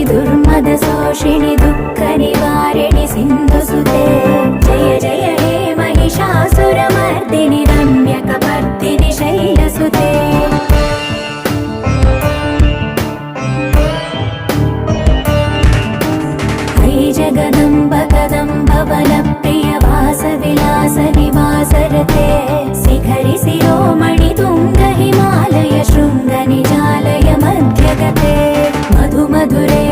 दुर्मदशोषिणि दुःखनिवारिणि सिन्धुसुते जय जय हे महिषासुरमर्दिनि रम्यकपर्दिनि शैलसुते अयि जगदम्ब कदम्ब वनप्रिय वासविलास निवासरते शिखरि शिरोमणि तुङ्ग हिमालय शृङ्ग निजालय मध्यगते मधु मधुरे